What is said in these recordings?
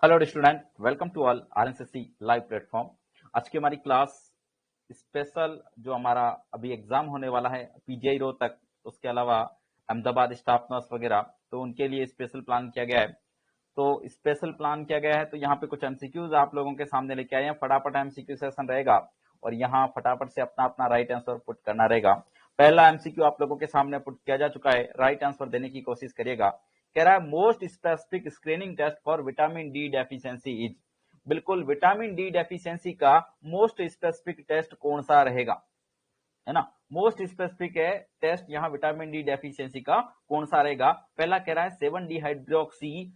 Hello student, welcome to all RNCC live platform. आज की हमारी क्लास स्पेशल जो हमारा अभी एग्जाम होने वाला है पीजीआई रोहतक, उसके अलावा अहमदाबाद स्टाफ नर्स वगैरह, तो उनके लिए स्पेशल प्लान किया गया है। तो स्पेशल प्लान किया गया है तो यहाँ पे कुछ एमसीक्यूज आप लोगों के सामने लेके आए हैं। फटाफट एमसीक्यू सेशन रहेगा और यहाँ फटाफट से अपना अपना राइट आंसर पुट करना रहेगा। पहला एमसीक्यू आप लोगों के सामने पुट किया जा चुका है, राइट आंसर देने की कोशिश करिएगा। कह रहा है most specific screening test for vitamin D deficiency is. बिल्कुल, विटामिन डी डेफिशिएंसी का मोस्ट स्पेसिफिक टेस्ट कौन सा रहेगा, है ना। मोस्ट स्पेसिफिक है टेस्ट यहाँ विटामिन डी डेफिशिएंसी का कौन सा रहेगा। पहला कह रहा है 7 डिहाइड्रोक्सी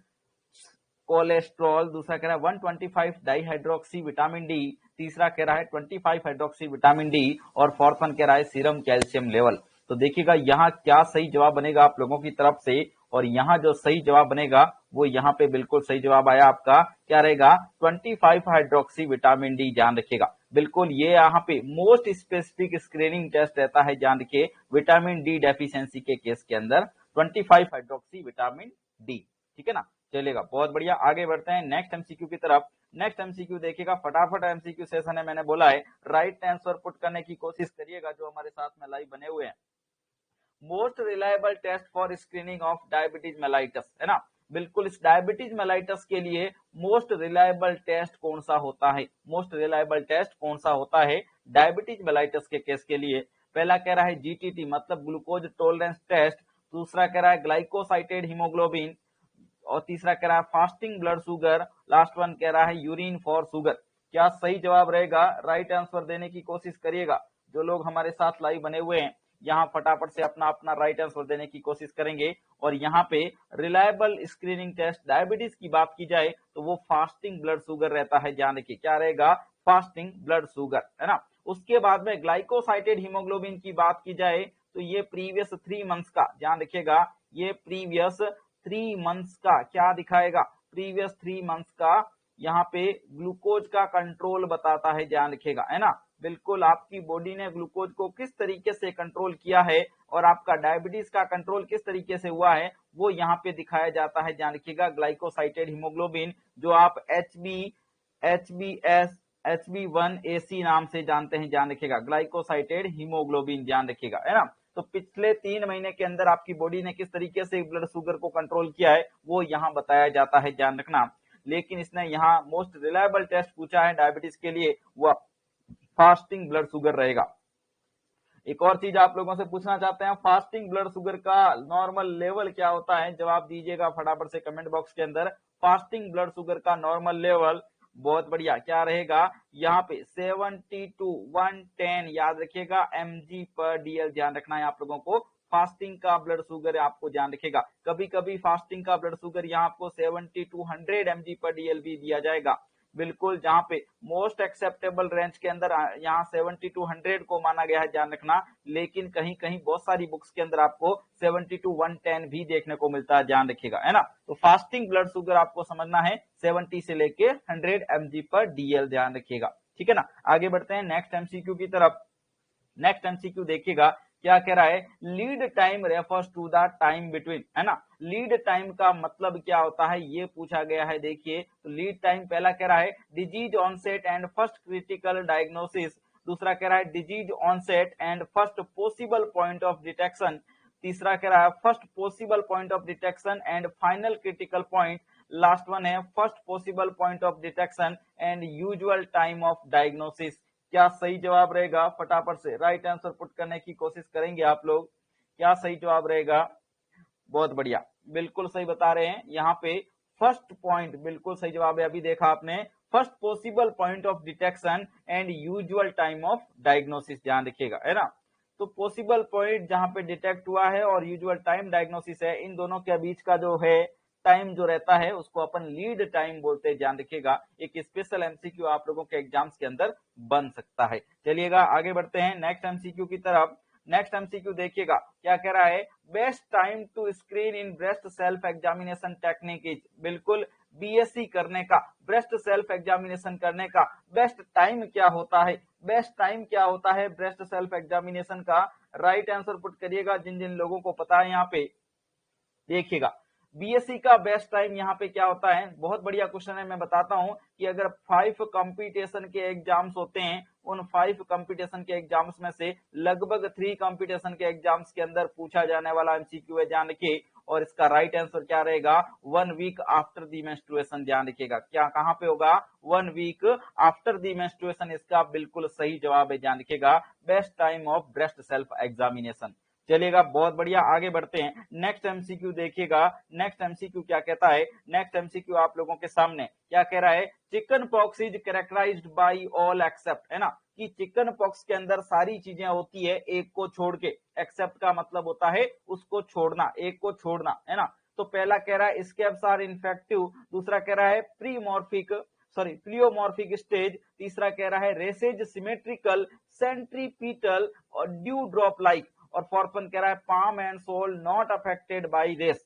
कोलेस्ट्रॉल, दूसरा कह रहा है 125 डाईहाइड्रोक्सी विटामिन डी, तीसरा कह रहा है 25 हाइड्रोक्सी विटामिन डी और फोर्थ वन कह रहा है सीरम कैल्शियम लेवल। तो देखिएगा यहाँ क्या सही जवाब बनेगा आप लोगों की तरफ से, और यहाँ जो सही जवाब बनेगा वो यहाँ पे बिल्कुल सही जवाब आया आपका। क्या रहेगा? 25 हाइड्रोक्सी विटामिन डी। ध्यान रखिएगा, बिल्कुल ये यहाँ पे मोस्ट स्पेसिफिक स्क्रीनिंग टेस्ट रहता है, ध्यान रखिए, विटामिन डी डेफिशिएंसी के केस के अंदर 25 हाइड्रोक्सी विटामिन डी। ठीक है ना, चलेगा, बहुत बढ़िया। आगे बढ़ते हैं नेक्स्ट एमसीक्यू की तरफ। नेक्स्ट एमसीक्यू देखिएगा, फटाफट एमसीक्यू सेशन है, मैंने बोला है राइट आंसर पुट करने की कोशिश करिएगा जो हमारे साथ में लाइव बने हुए हैं। Most reliable test for screening of diabetes mellitus, है ना। बिल्कुल, इस डायबिटीज मेलाइटस के लिए मोस्ट रिलायबल टेस्ट कौन सा होता है? मोस्ट रिलायबल टेस्ट कौन सा होता है डायबिटीज मेलाइटस के केस के लिए? पहला कह रहा है जीटीटी मतलब ग्लूकोज टॉलरेंस टेस्ट, दूसरा कह रहा है ग्लाइकोसाइटेड हीमोग्लोबिन, और तीसरा कह रहा है fasting blood sugar, last one कह रहा है यूरिन फॉर शुगर। क्या सही जवाब रहेगा? राइट आंसर देने की कोशिश करिएगा जो लोग हमारे साथ लाइव बने हुए हैं। यहाँ फटाफट से अपना अपना राइट आंसर देने की कोशिश करेंगे। और यहाँ पे रिलायबल स्क्रीनिंग टेस्ट डायबिटीज की बात की जाए तो वो फास्टिंग ब्लड शुगर रहता है, ध्यान रखिए, क्या रहेगा? फास्टिंग ब्लड शुगर, है ना। उसके बाद में ग्लाइकोसाइटेड हीमोग्लोबिन की बात की जाए तो ये प्रीवियस 3 मंथ्स का, ध्यान रखिएगा, ये प्रीवियस 3 मंथ्स का क्या दिखाएगा? प्रीवियस 3 मंथ्स का यहाँ पे ग्लूकोज का कंट्रोल बताता है, ध्यान रखिएगा, है ना। बिल्कुल, आपकी बॉडी ने ग्लूकोज को किस तरीके से कंट्रोल किया है और आपका डायबिटीज का कंट्रोल किस तरीके से हुआ है वो यहाँ पे दिखाया जाता है, ध्यान रखिएगा। ग्लाइकोसाइटेड हीमोग्लोबिन जो आप HbA1c नाम से जानते हैं, ध्यान रखिएगा, ग्लाइकोसाइटेड हीमोग्लोबिन, ध्यान रखिएगा, है ना। तो पिछले 3 महीने के अंदर आपकी बॉडी ने किस तरीके से ब्लड शुगर को कंट्रोल किया है वो यहाँ बताया जाता है, ध्यान रखना। लेकिन इसने यहाँ मोस्ट रिलायबल टेस्ट पूछा है डायबिटीज के लिए, वो फास्टिंग ब्लड शुगर रहेगा। एक और चीज आप लोगों से पूछना चाहते हैं, फास्टिंग ब्लड शुगर का नॉर्मल लेवल क्या होता है? जवाब दीजिएगा फटाफट से कमेंट बॉक्स के अंदर। फास्टिंग ब्लड शुगर का नॉर्मल लेवल, बहुत बढ़िया, क्या रहेगा? यहाँ पे 70 to 110, याद रखिएगा, mg पर dl, ध्यान रखना है आप लोगों को। फास्टिंग का ब्लड शुगर आपको ध्यान रखिएगा, कभी कभी फास्टिंग का ब्लड शुगर यहाँ आपको 70 to 100 mg पर dl भी दिया जाएगा। बिल्कुल, जहां पे मोस्ट एक्सेप्टेबल रेंज के अंदर यहाँ 70 to 100 को माना गया है, ध्यान रखना। लेकिन कहीं कहीं बहुत सारी बुक्स के अंदर आपको 70 to 110 भी देखने को मिलता है, ध्यान रखिएगा, है ना। तो फास्टिंग ब्लड शुगर आपको समझना है 70 से लेके 100 mg पर डीएल, ध्यान रखिएगा, ठीक है ना। आगे बढ़ते हैं नेक्स्ट एमसीक्यू की तरफ। नेक्स्ट एमसीक्यू देखिएगा, क्या कह रहा है? Lead time refers to the time between, है ना। लीड टाइम का मतलब क्या होता है ये पूछा गया है। देखिए, तो लीड टाइम पहला कह रहा है disease onset and first critical diagnosis, दूसरा कह रहा है disease onset and first possible point of detection, तीसरा कह रहा है first possible point of detection and final critical point, last one है first possible point of detection and usual time of diagnosis. क्या सही जवाब रहेगा? फटाफट से राइट आंसर पुट करने की कोशिश करेंगे आप लोग। क्या सही जवाब रहेगा? बहुत बढ़िया, बिल्कुल सही बता रहे हैं। यहाँ पे फर्स्ट पॉइंट बिल्कुल सही जवाब है, अभी देखा आपने, first possible point of detection and usual time of diagnosis, ध्यान रखिएगा, है ना। तो पॉसिबल पॉइंट जहां पे डिटेक्ट हुआ है और यूजुअल टाइम डायग्नोसिस है, इन दोनों के बीच का जो है टाइम जो रहता है उसको अपन लीड टाइम बोलते हैं, ध्यान रखिएगा। एक स्पेशल एमसीक्यू आप लोगों के एग्जाम्स के अंदर बन सकता है। चलिएगा आगे बढ़ते हैं नेक्स्ट एमसीक्यू की तरफ। नेक्स्ट एमसीक्यू देखिएगा, क्या कह रहा है? Best time to screen in breast self examination technique is. बिल्कुल, बीएससी करने का, ब्रेस्ट सेल्फ एग्जामिनेशन करने का बेस्ट टाइम क्या होता है? बेस्ट टाइम क्या होता है ब्रेस्ट सेल्फ एग्जामिनेशन का? राइट आंसर पुट करिएगा जिन जिन लोगों को पता है। यहाँ पे देखिएगा, बीएससी का बेस्ट टाइम यहाँ पे क्या होता है, बहुत बढ़िया क्वेश्चन है, मैं बताता हूँ कि अगर 5 कंपटीशन के एग्जाम्स होते हैं, उन 5 कंपटीशन के एग्जाम्स में से लगभग 3 कंपटीशन के एग्जाम्स के अंदर पूछा जाने वाला एमसीक्यू है, ध्यान रखिए। और इसका राइट आंसर क्या रहेगा, 1 वीक आफ्टर द मेंस्ट्रुएशन, ध्यान रखिएगा। क्या कहां पे होगा, 1 वीक आफ्टर द मेंस्ट्रुएशन, इसका बिल्कुल सही जवाब है, ध्यान रखिएगा। Best time of breast self examination. चलिएगा, बहुत बढ़िया, आगे बढ़ते हैं। नेक्स्ट एमसीक्यू देखिएगा, नेक्स्ट एमसीक्यू क्या कहता है। नेक्स्ट एमसीक्यू आप लोगों के सामने क्या कह रहा है, chicken pox is characterised by all except, है ना, कि चिकन पॉक्स के अंदर सारी चीजें होती है एक को छोड़ के। एक्सेप्ट का मतलब होता है उसको छोड़ना, एक को छोड़ना, है ना। तो पहला कह रहा है स्कैब्स आर इन्फेक्टिव, दूसरा कह रहा है प्लियोमॉर्फिक स्टेज, तीसरा कह रहा है रेसेज सिमेट्रिकल सेंट्रीपीटल और ड्यू ड्रॉप लाइक, और फोर्थ वन कह रहा है palm and sole not affected by rash.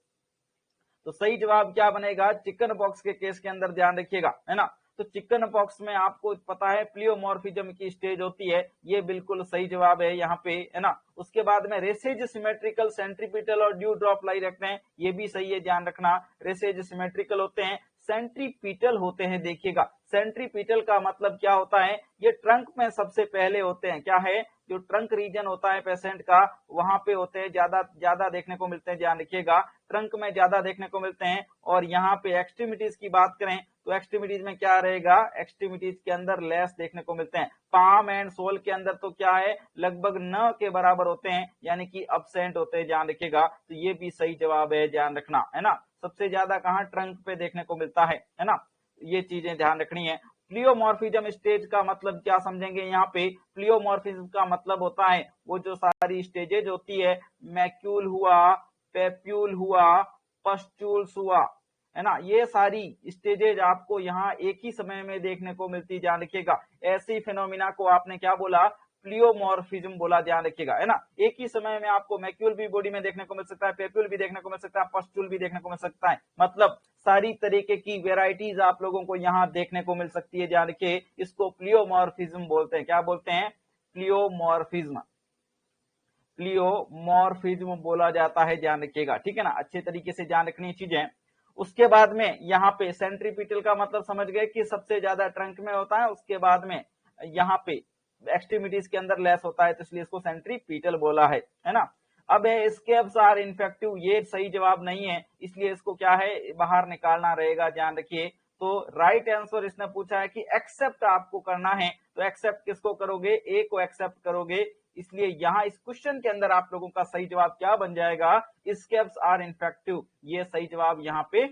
तो सही जवाब क्या बनेगा, चिकन पॉक्स के केस के अंदर, ध्यान रखिएगा, है ना। तो चिकन पॉक्स में आपको पता है प्लियोमॉर्फिज्म की स्टेज होती है, ये बिल्कुल सही जवाब है यहाँ पे, है ना। उसके बाद में रेसेज सिमेट्रिकल सेंट्रीपिटल और ड्यू ड्रॉप लाई रखते हैं, ये भी सही है, ध्यान रखना। रेसेज सिमेट्रिकल होते हैं, सेंट्रीपिटल होते हैं, देखिएगा सेंट्रीपिटल का मतलब क्या होता है, ये ट्रंक में सबसे पहले होते हैं। क्या है, जो ट्रंक रीजन होता है पेशेंट का, वहां पे होते हैं, ज्यादा देखने को मिलते हैं, ध्यान रखिएगा, ट्रंक में ज्यादा देखने को मिलते हैं। और यहाँ पे एक्सट्रीमिटीज की बात करें तो एक्सट्रीमिटीज में क्या रहेगा, एक्सट्रीमिटीज के अंदर लेस देखने को मिलते हैं। पाम एंड सोल के अंदर तो क्या है, लगभग न के बराबर होते हैं, यानी कि अब्सेंट होते हैं, ध्यान रखिएगा। तो ये भी सही जवाब है, ध्यान रखना, है ना। सबसे ज्यादा कहाँ, ट्रंक पे देखने को मिलता है ना। ये चीजें ध्यान रखनी है। प्लियोमॉर्फिज्म स्टेज का मतलब क्या समझेंगे यहाँ पे, प्लियोमॉर्फिज्म का मतलब होता है वो जो सारी स्टेजेज होती है, मैक्यूल हुआ, पेप्यूल हुआ, पस्ट्यूल्स हुआ, है ना, ये सारी स्टेजेज आपको यहाँ एक ही समय में देखने को मिलती, ध्यान रखिएगा। ऐसी फिनोमिना को आपने क्या बोला, प्लियोमॉर्फिज्म बोला, ध्यान रखिएगा, है ना। एक ही समय में आपको मैक्यूल भी बॉडी में देखने को मिल सकता है, पेप्यूल भी देखने को मिल सकता है, पस्ट्यूल भी देखने को मिल सकता है, मतलब सारी तरीके की वेराइटीज आप लोगों को यहाँ देखने को मिल सकती है, ध्यान रखिए। इसको प्लियोमॉर्फिज्म बोलते हैं, क्या बोलते हैं, प्लियोमॉर्फिज्म, प्लियोमॉर्फिज्म बोला जाता है, ध्यान रखिएगा, ठीक है ना। अच्छे तरीके से ध्यान रखनी चीजें। उसके बाद में यहाँ पे सेंट्रीपिटल का मतलब समझ गए कि सबसे ज्यादा ट्रंक में होता है, उसके बाद में यहाँ पे एक्सट्रीमिटीज के अंदर लेस होता है, तो इसलिए इसको सेंट्रीपिटल बोला है ना। अब स्कैब्स आर इन्फेक्टिव, ये सही जवाब नहीं है, इसलिए इसको क्या है, बाहर निकालना रहेगा, ध्यान रखिए। तो राइट आंसर इसने पूछा है कि एक्सेप्ट आपको करना है, तो एक्सेप्ट किसको करोगे, ए को एक्सेप्ट करोगे, इसलिए यहाँ इस क्वेश्चन के अंदर आप लोगों का सही जवाब क्या बन जाएगा, स्कैब्स आर इन्फेक्टिव, ये सही जवाब यहाँ पे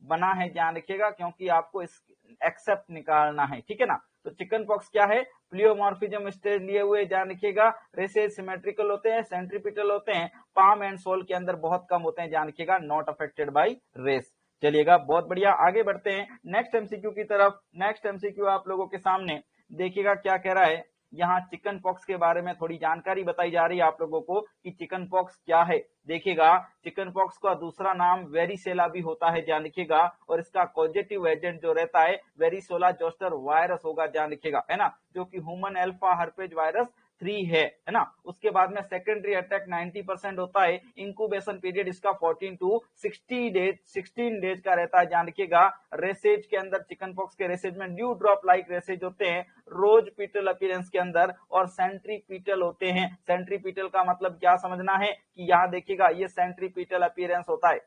बना है, ध्यान रखिएगा, क्योंकि आपको इस एक्सेप्ट निकालना है, ठीक है ना। तो चिकन पॉक्स क्या है, प्लियोमॉर्फिज्म स्टेज लिए हुए, ध्यान रखिएगा। रेसेज सिमेट्रिकल होते हैं, सेंट्रीपिटल होते हैं, पाम एंड सोल के अंदर बहुत कम होते हैं, ध्यान रखिएगा, नॉट अफेक्टेड बाय रेस। चलिएगा, बहुत बढ़िया, आगे बढ़ते हैं नेक्स्ट एमसीक्यू की तरफ। नेक्स्ट एमसीक्यू आप लोगों के सामने देखिएगा क्या कह रहा है। यहाँ चिकन पॉक्स के बारे में थोड़ी जानकारी बताई जा रही है आप लोगों को कि चिकन पॉक्स क्या है। देखिएगा, चिकन पॉक्स का दूसरा नाम वेरिसेला भी होता है, ध्यान रखिएगा, और इसका पॉजिटिव एजेंट जो रहता है वेरिसोला जोस्टर वायरस होगा, ध्यान रखिएगा, है ना, जो कि ह्यूमन अल्फा हर्पेज वायरस 3 है ना। उसके बाद में सेकेंडरी अटैक 90% होता है। इंक्यूबेशन पीरियड इसका 14 to 16 डेज का रहता है, ध्यान रखिएगा। रेसेज के अंदर चिकन पॉक्स के रेसेज में ड्यू ड्रॉप लाइक रेसेज होते हैं, रोज पीटल अपीयरेंस के अंदर, और सेंट्रीपीटल होते हैं। सेंट्रीपीटल का मतलब क्या समझना है कि यहाँ देखिएगा, ये सेंट्रीपीटल अपीयरेंस होता है,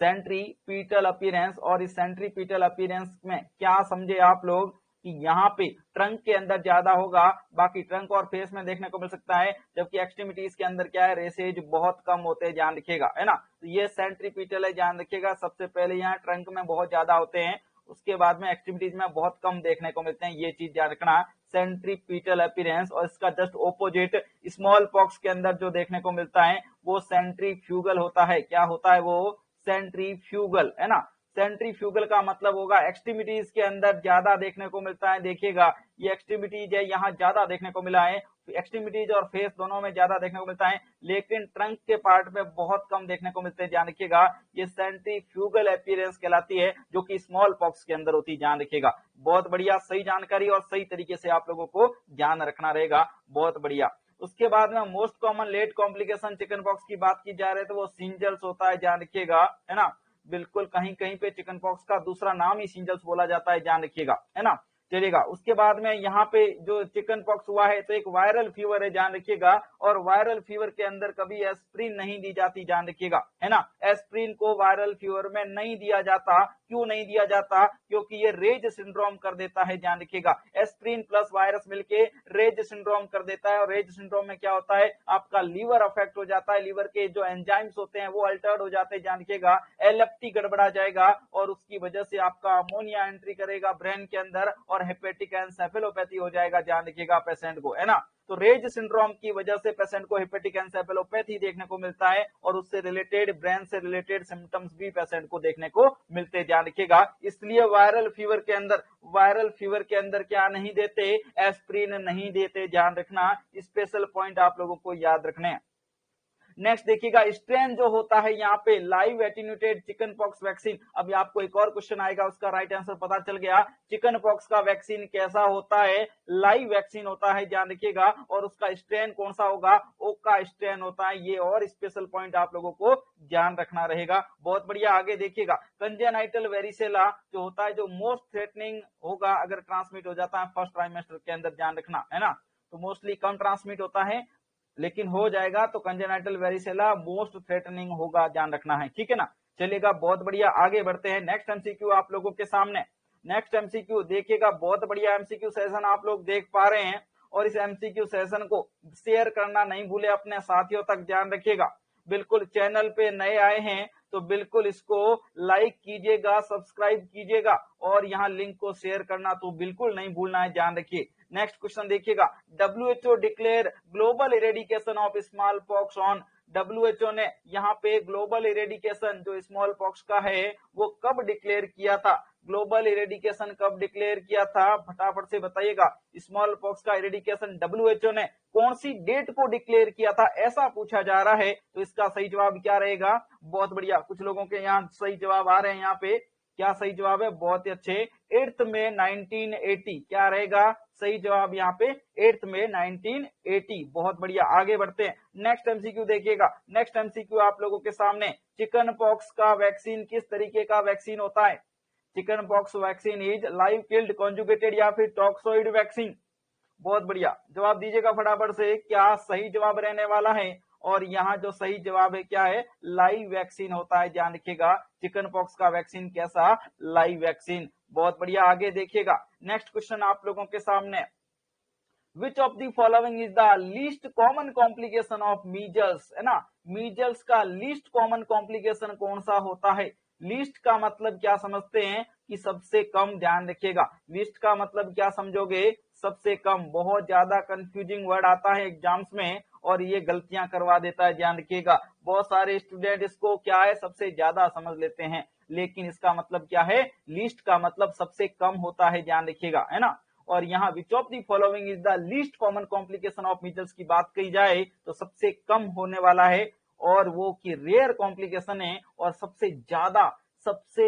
सेंट्रीपीटल अपीयरेंस। और इस सेंट्रीपीटल अपीयरेंस में क्या समझे आप लोग कि यहाँ पे ट्रंक के अंदर ज्यादा होगा, बाकी ट्रंक और फेस में देखने को मिल सकता है, जबकि एक्सट्रीमिटीज के अंदर क्या है, रेसेज बहुत कम होते हैं, ध्यान रखिएगा, है ना। तो ये सेंट्रीपीटल है, ध्यान रखिएगा। सबसे पहले यहाँ ट्रंक में बहुत ज्यादा होते हैं, उसके बाद में एक्सट्रीमिटीज में बहुत कम देखने को मिलते हैं, ये चीज ध्यान रखना, सेंट्रीपीटल अपीयरेंस। और इसका जस्ट ऑपोजिट स्मॉल पॉक्स के अंदर जो देखने को मिलता है वो सेंट्रीफ्यूगल होता है। क्या होता है वो, सेंट्रीफ्यूगल, है ना। सेंट्रीफ्यूगल का मतलब होगा एक्सट्रीमिटीज के अंदर ज्यादा देखने को मिलता है। देखिएगा, ये एक्सट्रीमिटीज है, यहाँ ज्यादा देखने को मिला है, एक्सट्रीमिटीज और फेस दोनों में ज्यादा देखने को मिलता है, लेकिन ट्रंक के पार्ट में बहुत कम देखने को मिलते हैं, ध्यान रखिएगा। ये सेंट्रीफ्यूगल अपीयरेंस कहलाती है, जो कि स्मॉल पॉक्स के अंदर होती है, ध्यान रखिएगा। बहुत बढ़िया, सही जानकारी और सही तरीके से आप लोगों को ध्यान रखना रहेगा, बहुत बढ़िया। उसके बाद में most common late complication chicken pox की बात की जा रही है तो वो सींजल्स होता है, ध्यान रखिएगा, है ना। बिल्कुल कहीं कहीं पे चिकन पॉक्स का दूसरा नाम ही सींजल्स बोला जाता है, ध्यान रखिएगा, है ना। चलिएगा, उसके बाद में यहाँ पे जो चिकन पॉक्स हुआ है तो एक वायरल फीवर है, ध्यान रखिएगा, और वायरल फीवर के अंदर कभी एस्प्रिन नहीं दी जाती, ध्यान रखिएगा, है ना। एस्प्रिन को वायरल फीवर में नहीं दिया जाता, क्यों नहीं दिया जाता, क्योंकि ये रेज सिंड्रोम कर देता है, ध्यान रखिएगा। एस्प्रिन प्लस वायरस मिलके रेज सिंड्रोम कर देता है, और रेज सिंड्रोम में क्या होता है, आपका लीवर अफेक्ट हो जाता है, लीवर के जो एंजाइम्स होते हैं वो अल्टर्ड हो जाते हैं, ध्यान रखिएगा। एलएफटी गड़बड़ा जाएगा और उसकी वजह से आपका अमोनिया एंट्री करेगा ब्रेन के अंदर और हेपेटिक एंसेफेलोपैथी हो जाएगा, ध्यान रखिएगा पेशेंट को, है ना। तो रेज सिंड्रोम की वजह से पेशेंट को हेपेटिक एंसेफेलोपैथी देखने को मिलता है और उससे रिलेटेड ब्रेन से रिलेटेड सिम्टम्स भी पेशेंट को देखने को मिलते हैं, ध्यान रखिएगा। इसलिए वायरल फीवर के अंदर क्या नहीं देते, एस्प्रिन नहीं देते, ध्यान रखना, स्पेशल पॉइंट आप लोगों को याद रखने हैं। नेक्स्ट देखिएगा, स्ट्रेन जो होता है यहाँ पे लाइव एटीन्यूटेड चिकन पॉक्स वैक्सीन। अभी आपको एक और क्वेश्चन आएगा, उसका राइट आंसर पता चल गया। चिकन पॉक्स का वैक्सीन कैसा होता है, लाइव वैक्सीन होता है, ध्यान रखिएगा, और उसका स्ट्रेन कौन सा होगा, ओक का स्ट्रेन होता है। ये और स्पेशल पॉइंट आप लोगों को ध्यान रखना रहेगा। बहुत बढ़िया, आगे देखिएगा, कंजेनाइटल वेरिसेला जो होता है, जो मोस्ट थ्रेटनिंग होगा अगर ट्रांसमिट हो जाता है फर्स्ट ट्राइमेस्टर के अंदर, ध्यान रखना, है ना। तो मोस्टली कम ट्रांसमिट होता है, लेकिन हो जाएगा तो कंजेनाइटल वेरिसेला मोस्ट थ्रेटनिंग होगा, ध्यान रखना है, ठीक है ना। चलिएगा, बहुत बढ़िया, आगे बढ़ते हैं। नेक्स्ट एमसीक्यू आप लोगों के सामने, नेक्स्ट एमसीक्यू देखिएगा, बहुत बढ़िया एमसीक्यू सेशन आप लोग देख पा रहे हैं, और इस एमसीक्यू सेशन को शेयर करना नहीं भूले अपने साथियों तक, ध्यान रखिएगा। बिल्कुल चैनल पे नए आए हैं तो बिल्कुल इसको लाइक कीजिएगा, सब्सक्राइब कीजिएगा, और यहाँ लिंक को शेयर करना तो बिल्कुल नहीं भूलना है, ध्यान रखिए। नेक्स्ट क्वेश्चन देखिएगा, WHO declare global eradication of small pox on. WHO ने यहाँ पे ग्लोबल इरेडिकेशन जो स्मॉल पॉक्स का है वो कब डिक्लेयर किया था, ग्लोबल इरेडिकेशन कब डिक्लेयर किया था, फटाफट से बताइएगा। स्मॉल पॉक्स का इरेडिकेशन WHO ने कौन सी डेट को डिक्लेयर किया था, ऐसा पूछा जा रहा है। तो इसका सही जवाब क्या रहेगा, बहुत बढ़िया, कुछ लोगों के यहाँ सही जवाब आ रहे हैं। यहाँ पे क्या सही जवाब है, बहुत ही अच्छे, 8 मई 1980 क्या रहेगा सही जवाब, यहाँ पे 8 मई 1980। बहुत बढ़िया, आगे बढ़ते हैं। नेक्स्ट एमसीक्यू देखिएगा, नेक्स्ट एमसीक्यू आप लोगों के सामने, चिकन पॉक्स का वैक्सीन किस तरीके का वैक्सीन होता है। Chicken pox vaccine is live killed, conjugated या फिर टॉक्सोइड वैक्सीन। बहुत बढ़िया, जवाब दीजिएगा फटाफट से, क्या सही जवाब रहने वाला है। और यहाँ जो सही जवाब है क्या है, लाइव वैक्सीन होता है, ध्यान रखिएगा। चिकन पॉक्स का वैक्सीन कैसा, लाइव वैक्सीन। बहुत बढ़िया, आगे देखिएगा। नेक्स्ट क्वेश्चन आप लोगों के सामने, which of the following is the least common complication of measles, है ना। मीजल्स का लीस्ट कॉमन कॉम्प्लिकेशन कौन सा होता है। लीस्ट का मतलब क्या समझते हैं कि सबसे कम, ध्यान रखिएगा। लिस्ट का मतलब क्या समझोगे, सबसे कम। बहुत ज्यादा कंफ्यूजिंग वर्ड आता है एग्जाम्स में और ये गलतियां करवा देता है, ध्यान रखिएगा। बहुत सारे स्टूडेंट इसको क्या है सबसे ज्यादा समझ लेते हैं, लेकिन इसका मतलब क्या है, लिस्ट का मतलब सबसे कम होता है, ध्यान रखिएगा, है ना। और यहाँ which of the following is the least common complication of measles की बात की जाए तो सबसे कम होने वाला है, और वो की रेयर कॉम्प्लिकेशन है, और सबसे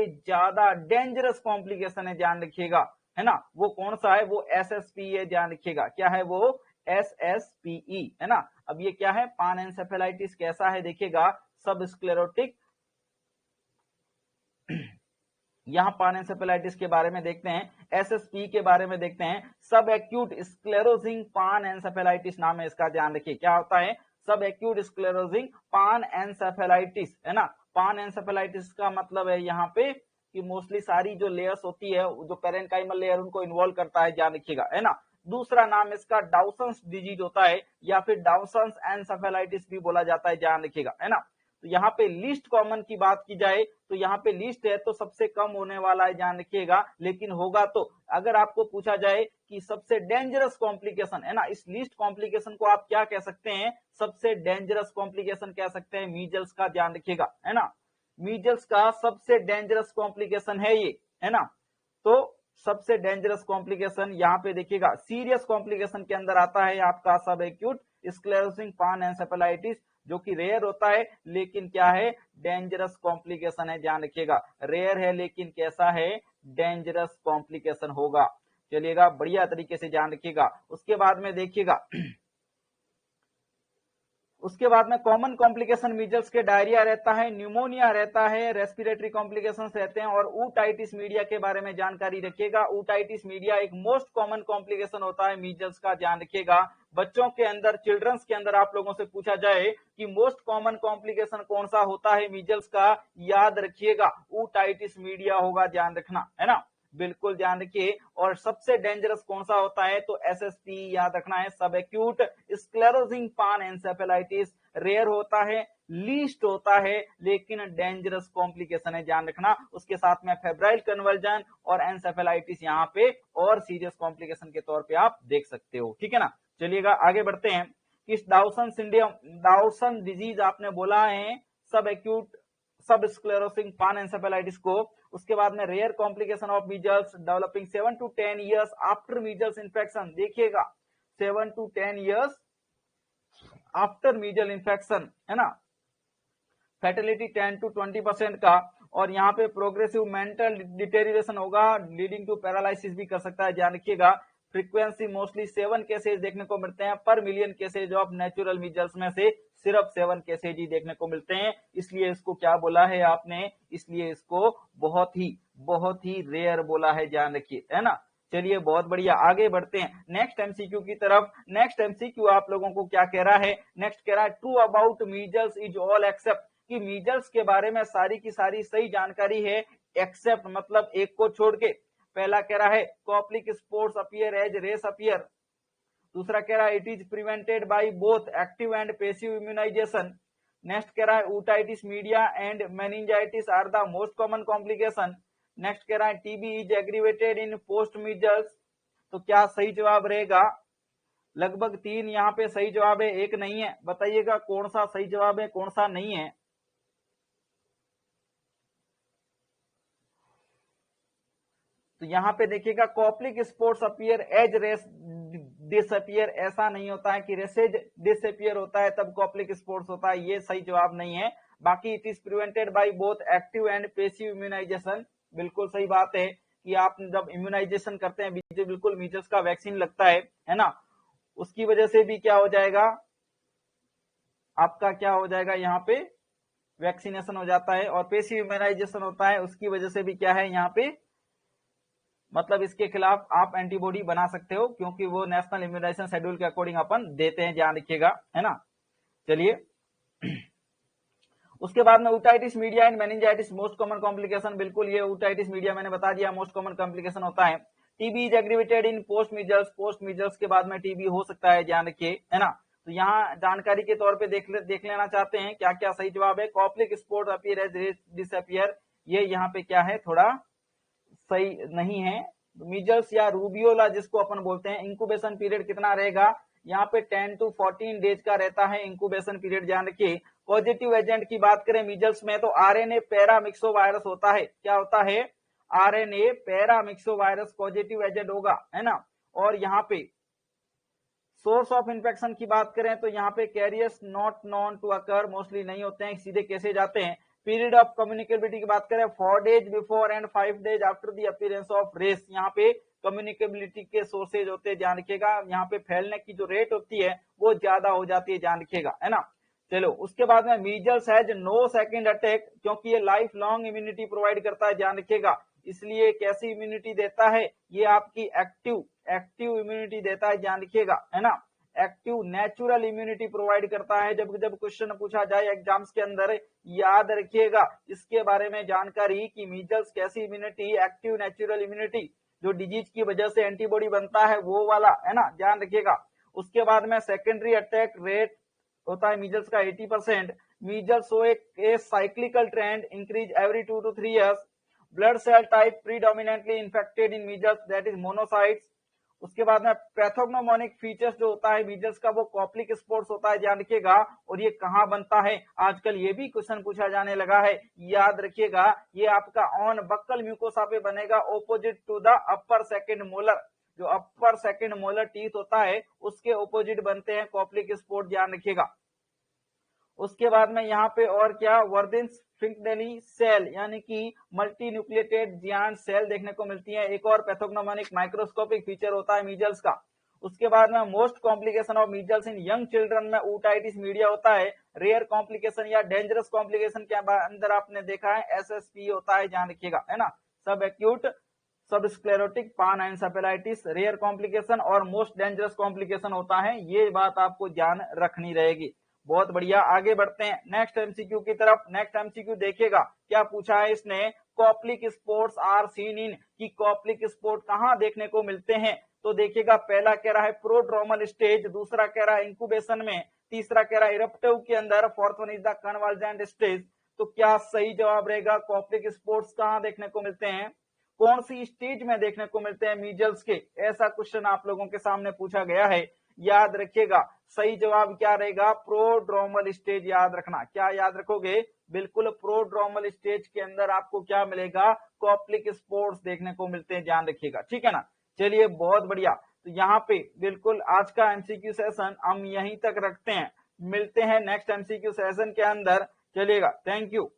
ज्यादा डेंजरस कॉम्प्लिकेशन है, ध्यान रखिएगा, है ना। वो कौन सा है, वो SSPE है, ध्यान रखिएगा। क्या है वो, SSPE, है ना। अब ये क्या है, पानएन्सेफेलाइटिस कैसा है देखिएगा, सब स्क्लेरोटिक। यहाँ पानएन्सेफेलाइटिस के बारे में देखते हैं, SSPE के बारे में देखते हैं। सब एक्यूट स्क्लेरोजिंग पानएन्सेफेलाइटिस नाम है इसका, ध्यान रखिए। क्या होता है, सब एक्यूट स्क्लेरोजिंग पानएन्सेफेलाइटिस, है ना। पानएन्सेफेलाइटिस का मतलब है यहाँ पे कि मोस्टली सारी जो लेयर्स होती है, जो पेरेन्काइमल लेयर उनको इन्वॉल्व करता है, ध्यान रखिएगा, है ना। दूसरा नाम इसका डाउसन्स डिजीज होता है, या फिर डाउसन्स एन्सेफेलाइटिस भी बोला जाता है, ध्यान रखिएगा, है ना। तो यहाँ पे लीस्ट कॉमन की बात की जाए तो यहाँ पे लीस्ट है तो सबसे कम होने वाला है, ध्यान रखिएगा। लेकिन होगा तो, अगर आपको पूछा जाए कि सबसे डेंजरस कॉम्प्लिकेशन, है ना, इस लीस्ट कॉम्प्लिकेशन को आप क्या कह सकते हैं, सबसे डेंजरस कॉम्प्लिकेशन कह सकते हैं मीजल्स का, ध्यान रखिएगा, है ना। मीजल्स का सबसे डेंजरस कॉम्प्लिकेशन है ये, है ना। तो सबसे डेंजरस कॉम्प्लिकेशन यहाँ पे देखिएगा, सीरियस कॉम्प्लिकेशन के अंदर आता है आपका सब एक्यूट स्क्लेरोसिंग पानएन्सेफेलाइटिस, जो कि रेयर होता है लेकिन क्या है, डेंजरस कॉम्प्लिकेशन है, ध्यान रखिएगा। रेयर है लेकिन कैसा है, डेंजरस कॉम्प्लिकेशन होगा। चलिएगा, बढ़िया तरीके से ध्यान रखिएगा। उसके बाद में देखिएगा उसके बाद में कॉमन कॉम्प्लिकेशन मीजल्स के डायरिया रहता है, न्यूमोनिया रहता है, रेस्पिरेटरी कॉम्प्लिकेशंस रहते हैं और ऊटाइटिस मीडिया के बारे में जानकारी रखिएगा। ऊटाइटिस मीडिया एक मोस्ट कॉमन कॉम्प्लिकेशन होता है मीजल्स का, ध्यान रखिएगा। बच्चों के अंदर, चिल्ड्रंस के अंदर आप लोगों से पूछा जाए कि मोस्ट कॉमन कॉम्प्लिकेशन कौन सा होता है मीजल्स का, याद रखिएगा ऊटाइटिस मीडिया होगा, ध्यान रखना, है ना, बिल्कुल ध्यान रखिए। और सबसे डेंजरस कौन सा होता है, तो एसएसपी याद रखना है, सब एक्यूट स्क्लेरोसिंग पानएन्सेफेलाइटिस। रेयर होता है, लीस्ट होता है, लेकिन डेंजरस कॉम्प्लिकेशन है, ध्यान रखना। उसके साथ में फेब्राइल कन्वर्जन और एन्सेफेलाइटिस यहाँ पे और सीरियस कॉम्प्लिकेशन के तौर पे आप देख सकते हो, ठीक है ना। चलिएगा आगे बढ़ते हैं। किस डाउसन सिंड्रोम, डाउसन डिजीज आपने बोला है, सब एक्यूट सब स्क्लेरोसिंग पानएन्सेफेलाइटिस को। उसके बाद में rare complication of measles developing 7 to 10 years after measles infection, देखिएगा 7 to 10 years after measle infection, है ना। फैटिलिटी 10 to 20% का। और यहाँ पे प्रोग्रेसिव मेंटल डिटेरियोरेशन होगा, लीडिंग टू पैरालिसिस भी कर सकता है, ध्यान रखिएगा। फ्रीक्वेंसी मोस्टली 7 केसेज देखने को मिलते हैं पर million cases of natural measles में से सिर्फ 7 केसेज ही देखने को मिलते हैं, इसलिए इसको क्या बोला है आपने, इसलिए इसको बहुत ही रेयर बोला है, ध्यान रखिए, है ना। चलिए बहुत बढ़िया, आगे बढ़ते हैं नेक्स्ट एमसीक्यू की तरफ। नेक्स्ट एमसीक्यू आप लोगों को क्या कह रहा है, नेक्स्ट कह रहा है true about measles is all except, कि मीजल्स के बारे में सारी की सारी सही जानकारी है एक्सेप्ट मतलब एक को छोड़ के। पहला कह रहा है Koplik spots appear as rash appear, दूसरा कह रहा है it is prevented by both active and passive immunization. Next कह रहा है otitis media and meningitis are the most common complication. Next कह रहा है TB is aggravated in post measles. तो क्या सही जवाब रहेगा, लगभग 3 यहाँ पे सही जवाब है, एक नहीं है, बताइएगा कौन सा सही जवाब है कौन सा नहीं है। तो यहाँ पे देखिएगा Koplik spots appear as rash disappear, ऐसा नहीं होता है कि रेसेज डिसअपियर होता है तब कॉप्लिक स्पोर्ट्स होता है, ये सही जवाब नहीं है। बाकी it is prevented by both active and passive immunisation, बिल्कुल सही बात है कि आप जब इम्यूनाइजेशन करते हैं, बिल्कुल मीजल्स का वैक्सीन लगता है ना, उसकी वजह से भी क्या हो जाएगा आपका, क्या हो जाएगा यहाँ पे वैक्सीनेशन हो जाता है, और पैसिव इम्यूनाइजेशन होता है उसकी वजह से भी क्या है यहाँ पे, मतलब इसके खिलाफ आप एंटीबॉडी बना सकते हो, क्योंकि वो नेशनल इम्यूनाइजेशन शेड्यूल के अकॉर्डिंग अपन देते हैं, ध्यान रखिएगा, है ना। चलिए उसके बाद में otitis media and meningitis most common complication, बिल्कुल ये ऊटाइटिस मीडिया मैंने बता दिया मोस्ट कॉमन कॉम्प्लिकेशन होता है। TB is aggravated in post measles, post measles के बाद में टीबी हो सकता है, ध्यान रखिए, है ना। तो यहाँ जानकारी के तौर पे देख लेना चाहते हैं क्या क्या सही जवाब है। Koplik spot appear as disappear, ये यहाँ पे क्या है थोड़ा सही नहीं है। मीजल्स या रूबियोला जिसको अपन बोलते हैं, इंक्यूबेशन पीरियड कितना रहेगा, यहाँ पे 10 to 14 डेज का रहता है इंक्यूबेशन पीरियड, ध्यान रखिए। पॉजिटिव एजेंट की बात करें मीजल्स में तो आरएनए पैरामिक्सोवायरस होता है, क्या होता है, आरएनए पैरामिक्सोवायरस पॉजिटिव एजेंट होगा, है ना। और यहाँ पे सोर्स ऑफ इन्फेक्शन की बात करें तो यहाँ पे carriers not known to occur, mostly नहीं होते हैं, सीधे कैसे जाते हैं। पीरियड ऑफ कम्युनिकेबिलिटी की बात करें 4 days before and 5 days after the appearance of rash, यहाँ पे कम्युनिकेबिलिटी के सोर्सेज होते हैं, ध्यान रखिएगा। यहाँ पे फैलने की जो रेट होती है वो ज्यादा हो जाती है, ध्यान रखिएगा, है ना। चलो उसके बाद में measles has no second attack, क्योंकि ये लाइफ लॉन्ग इम्यूनिटी प्रोवाइड करता है, ध्यान रखिएगा। इसलिए कैसी इम्यूनिटी देता है, ये आपकी एक्टिव इम्यूनिटी देता है, ध्यान रखिएगा, है ना। एक्टिव नेचुरल इम्यूनिटी प्रोवाइड करता है। जब क्वेश्चन पूछा जाए एग्जाम्स के अंदर, याद रखिएगा इसके बारे में जानकारी कि मीजल्स कैसी इम्यूनिटी, एक्टिव नेचुरल इम्यूनिटी, जो डिजीज की वजह से एंटीबॉडी बनता है वो वाला, है ना, ध्यान रखिएगा। उसके बाद में सेकेंडरी अटैक रेट होता है मीजल्स का 80%। मीजल्स हो एक cyclical trend, increase every 2 to 3 years। Blood cell type predominantly infected in measles, that is monocytes. उसके बाद में पैथोग्नोमोनिक फीचर्स जो होता है मीजल्स का वो कॉप्लिक स्पोर्स होता है, ध्यान रखिएगा। और ये कहाँ बनता है, आजकल ये भी क्वेश्चन पूछा जाने लगा है, याद रखिएगा। ये आपका ऑन बक्कल म्यूकोसा पे बनेगा, opposite to the upper second molar, जो अपर सेकंड मोलर टीथ होता है उसके ऑपोजिट बनते हैं कॉप्लिक स्पोर्स, ध्यान रखिएगा। उसके बाद में यहाँ पे और क्या, वर्दिन्स फिंकडेली सेल यानी कि मल्टी न्यूक्लिएटेड जियांट सेल देखने को मिलती है। एक और पैथोग्नोमोनिक माइक्रोस्कोपिक फीचर होता है मीजल्स का। उसके बाद में most complication of measles in young children में ऊटाइटिस मीडिया होता है। रेयर कॉम्प्लिकेशन या डेंजरस कॉम्प्लिकेशन के अंदर आपने देखा है SSP होता है, ध्यान रखिएगा, है ना। सब एक्यूट सब स्क्लेरोटिक पानएन्सेफेलाइटिस रेयर कॉम्प्लिकेशन और मोस्ट डेंजरस कॉम्प्लिकेशन होता है, ये बात आपको ध्यान रखनी रहेगी। बहुत बढ़िया, आगे बढ़ते हैं नेक्स्ट एमसीक्यू की तरफ। नेक्स्ट एमसीक्यू देखिएगा क्या पूछा है इसने, Koplik spots are seen in, कि कॉप्लिक स्पोर्ट कहां देखने को मिलते हैं। तो देखिएगा पहला कह रहा है प्रोड्रोमल स्टेज, दूसरा कह रहा है इंक्यूबेशन में, तीसरा कह रहा है इरप्टिव के अंदर, fourth one is the convergent stage. तो क्या सही जवाब रहेगा, कॉप्लिक स्पोर्ट्स कहां देखने को मिलते हैं, कौन सी स्टेज में देखने को मिलते हैं मीजल्स के, ऐसा क्वेश्चन आप लोगों के सामने पूछा गया है। याद रखिएगा सही जवाब क्या रहेगा, प्रोड्रोमल स्टेज। याद रखना, क्या याद रखोगे, बिल्कुल प्रोड्रोमल स्टेज के अंदर आपको क्या मिलेगा, कॉप्लिक स्पोर्ट्स देखने को मिलते हैं, ध्यान रखिएगा, ठीक है ना। चलिए बहुत बढ़िया, तो यहाँ पे बिल्कुल आज का एमसीक्यू सेशन हम यहीं तक रखते हैं, मिलते हैं नेक्स्ट एमसीक्यू सेशन के अंदर। चलिएगा, थैंक यू।